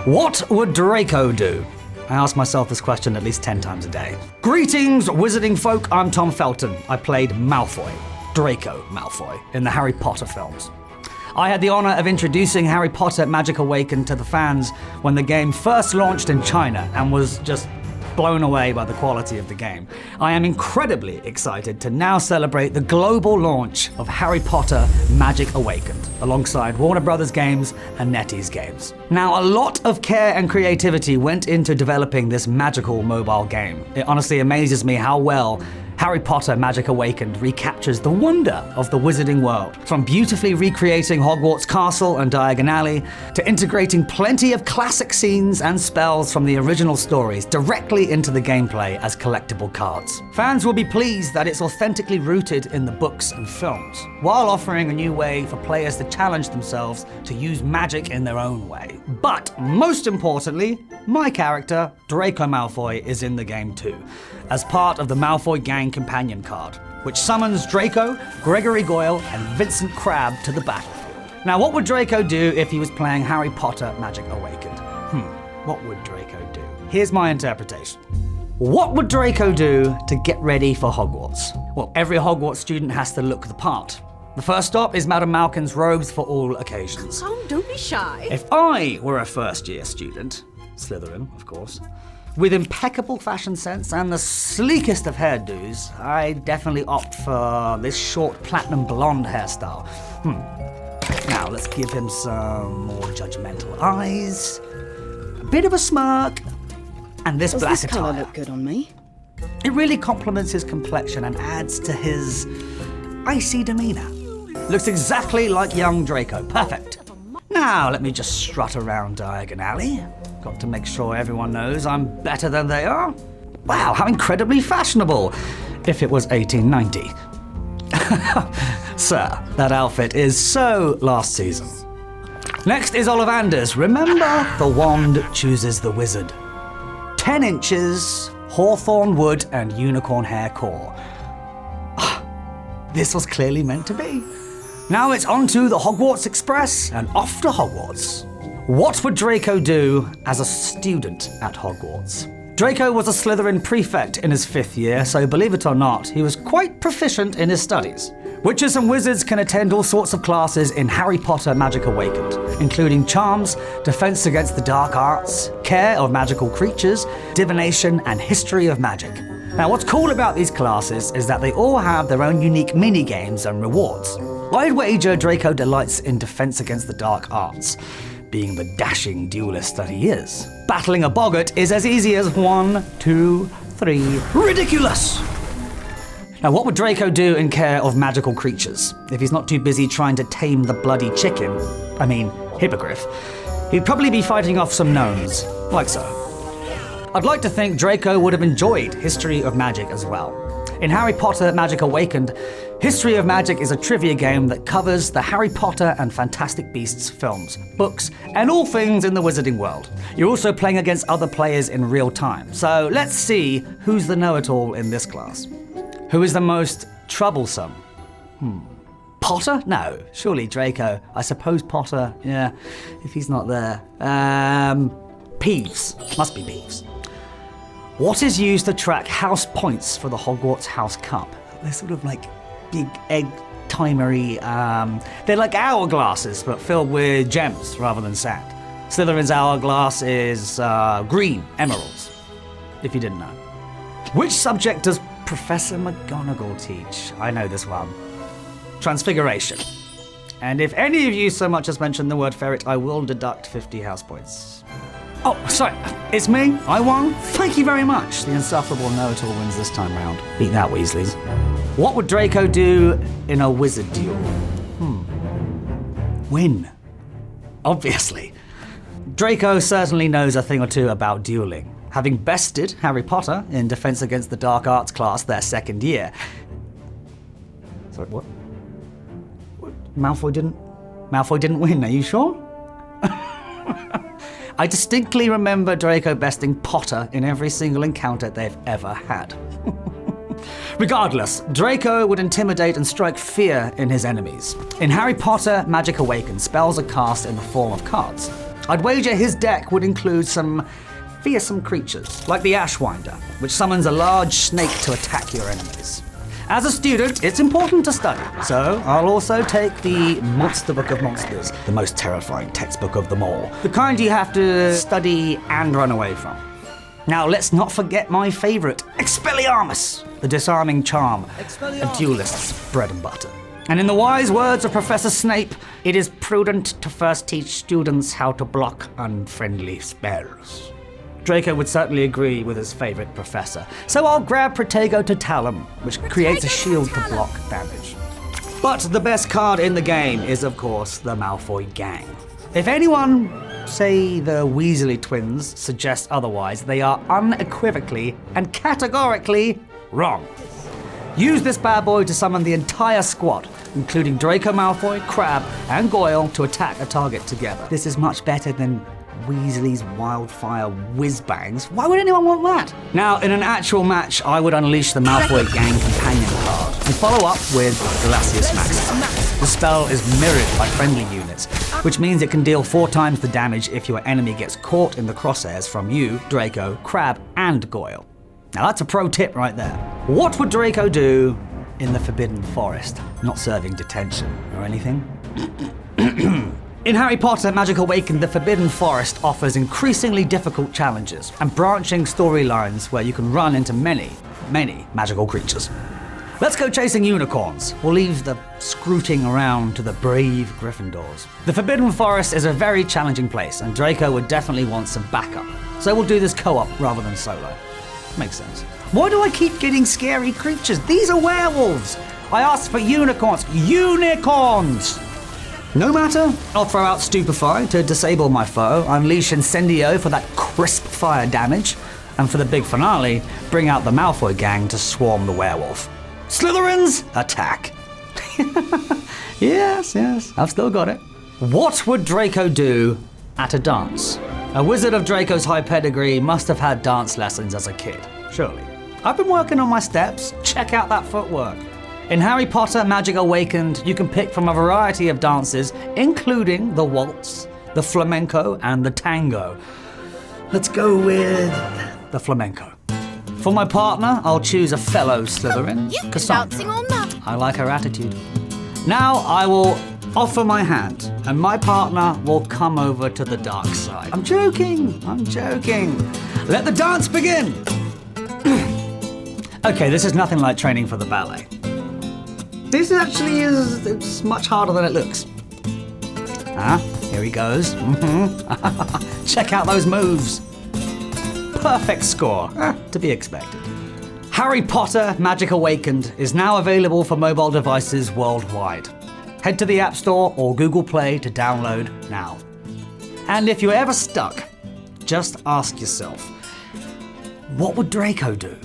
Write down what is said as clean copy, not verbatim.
What would Draco do? I ask myself this question at least 10 times a day. Greetings, wizarding folk, I'm Tom Felton. I played Malfoy, Draco Malfoy, in the Harry Potter films. I had the honor of introducing Harry Potter Magic Awakened to the fans when the game first launched in China and was just blown away by the quality of the game. I am incredibly excited to now celebrate the global launch of Harry Potter Magic Awakened, alongside Warner Brothers Games and NetEase Games. Now, a lot of care and creativity went into developing this magical mobile game. It honestly amazes me how well Harry Potter Magic Awakened recaptures the wonder of the wizarding world, from beautifully recreating Hogwarts Castle and Diagon Alley to integrating plenty of classic scenes and spells from the original stories directly into the gameplay as collectible cards. Fans will be pleased that it's authentically rooted in the books and films, while offering a new way for players to challenge themselves to use magic in their own way. But most importantly, my character, Draco Malfoy, is in the game too, as part of the Malfoy Gang companion card, which summons Draco, Gregory Goyle, and Vincent Crabbe to the battlefield. Now, what would Draco do if he was playing Harry Potter Magic Awakened? What would Draco do? Here's my interpretation. What would Draco do to get ready for Hogwarts? Well, every Hogwarts student has to look the part. The first stop is Madame Malkin's robes for all occasions. Oh, don't be shy. If I were a first-year student, Slytherin, of course, with impeccable fashion sense and the sleekest of hairdos, I'd definitely opt for this short platinum blonde hairstyle. Now, let's give him some more judgmental eyes, a bit of a smirk, and this black Does this attire. colour look good on me? It really complements his complexion and adds to his icy demeanor. Looks exactly like young Draco. Perfect. Now, let me just strut around Diagon Alley. Got to make sure everyone knows I'm better than they are. Wow, how incredibly fashionable. If it was 1890. Sir, that outfit is so last season. Next is Ollivanders. Remember, the wand chooses the wizard. 10 inches, hawthorn wood, and unicorn hair core. This was clearly meant to be. Now it's on to the Hogwarts Express and off to Hogwarts. What would Draco do as a student at Hogwarts? Draco was a Slytherin prefect in his 5th year, so believe it or not, he was quite proficient in his studies. Witches and wizards can attend all sorts of classes in Harry Potter Magic Awakened, including charms, defense against the dark arts, care of magical creatures, divination, and history of magic. Now, what's cool about these classes is that they all have their own unique mini-games and rewards. I'd wager Draco delights in defense against the dark arts, being the dashing duelist that he is. Battling a boggart is as easy as 1, 2, 3, ridiculous! Now, what would Draco do in care of magical creatures? If he's not too busy trying to tame the bloody chicken, hippogriff, he'd probably be fighting off some gnomes, like so. I'd like to think Draco would have enjoyed History of Magic as well. In Harry Potter Magic Awakened, History of Magic is a trivia game that covers the Harry Potter and Fantastic Beasts films, books, and all things in the wizarding world. You're also playing against other players in real time, so let's see who's the know-it-all in this class. Who is the most troublesome? Potter? No, surely Draco. I suppose Potter, yeah, if he's not there. Peeves. Must be Peeves. What is used to track house points for the Hogwarts House Cup? They're sort of like big egg timery, they're like hourglasses, but filled with gems rather than sand. Slytherin's hourglass is green emeralds, if you didn't know. Which subject does Professor McGonagall teach? I know this one. Transfiguration. And if any of you so much as mention the word ferret, I will deduct 50 house points. Oh, sorry, it's me. I won. Thank you very much. The insufferable know-it-all wins this time round. Beat that, Weasleys. What would Draco do in a wizard duel? Win. Obviously. Draco certainly knows a thing or two about dueling, having bested Harry Potter in Defense Against the Dark Arts class their 2nd year. Sorry, what? Malfoy didn't win, are you sure? I distinctly remember Draco besting Potter in every single encounter they've ever had. Regardless, Draco would intimidate and strike fear in his enemies. In Harry Potter Magic Awakened, spells are cast in the form of cards. I'd wager his deck would include some fearsome creatures, like the Ashwinder, which summons a large snake to attack your enemies. As a student, it's important to study, so I'll also take the Monster Book of Monsters, the most terrifying textbook of them all, the kind you have to study and run away from. Now let's not forget my favorite, Expelliarmus, the disarming charm, a duelist's bread and butter. And in the wise words of Professor Snape, it is prudent to first teach students how to block unfriendly spells. Draco would certainly agree with his favorite professor, so I'll grab Protego Totalum, which creates a shield to block damage. But the best card in the game is, of course, the Malfoy gang. If anyone, say the Weasley twins, suggests otherwise, they are unequivocally and categorically wrong. Use this bad boy to summon the entire squad, including Draco Malfoy, Crabbe, and Goyle, to attack a target together. This is much better than Weasley's Wildfire Whiz-Bangs. Why would anyone want that? Now, in an actual match, I would unleash the Malfoy Gang Companion card and follow up with Glacius Maximus. The spell is mirrored by friendly units, which means it can deal 4 times the damage if your enemy gets caught in the crosshairs from you, Draco, Crabbe, and Goyle. Now that's a pro tip right there. What would Draco do in the Forbidden Forest? Not serving detention or anything? In Harry Potter Magic Awakened, the Forbidden Forest offers increasingly difficult challenges and branching storylines where you can run into many, many magical creatures. Let's go chasing unicorns. We'll leave the scrooting around to the brave Gryffindors. The Forbidden Forest is a very challenging place, and Draco would definitely want some backup. So we'll do this co-op rather than solo. Makes sense. Why do I keep getting scary creatures? These are werewolves! I asked for unicorns. Unicorns! No matter, I'll throw out Stupefy to disable my foe, unleash Incendio for that crisp fire damage, and for the big finale, bring out the Malfoy gang to swarm the werewolf. Slytherins, attack! Yes, I've still got it. What would Draco do at a dance? A wizard of Draco's high pedigree must have had dance lessons as a kid, surely. I've been working on my steps, check out that footwork. In Harry Potter Magic Awakened, you can pick from a variety of dances, including the waltz, the flamenco, and the tango. Let's go with the flamenco. For my partner, I'll choose a fellow Slytherin, Cassandra. I like her attitude. Now I will offer my hand, and my partner will come over to the dark side. I'm joking. Let the dance begin. Okay, this is nothing like training for the ballet. This actually it's much harder than it looks. Here he goes. Check out those moves. Perfect score, to be expected. Harry Potter Magic Awakened is now available for mobile devices worldwide. Head to the App Store or Google Play to download now. And if you're ever stuck, just ask yourself, what would Draco do?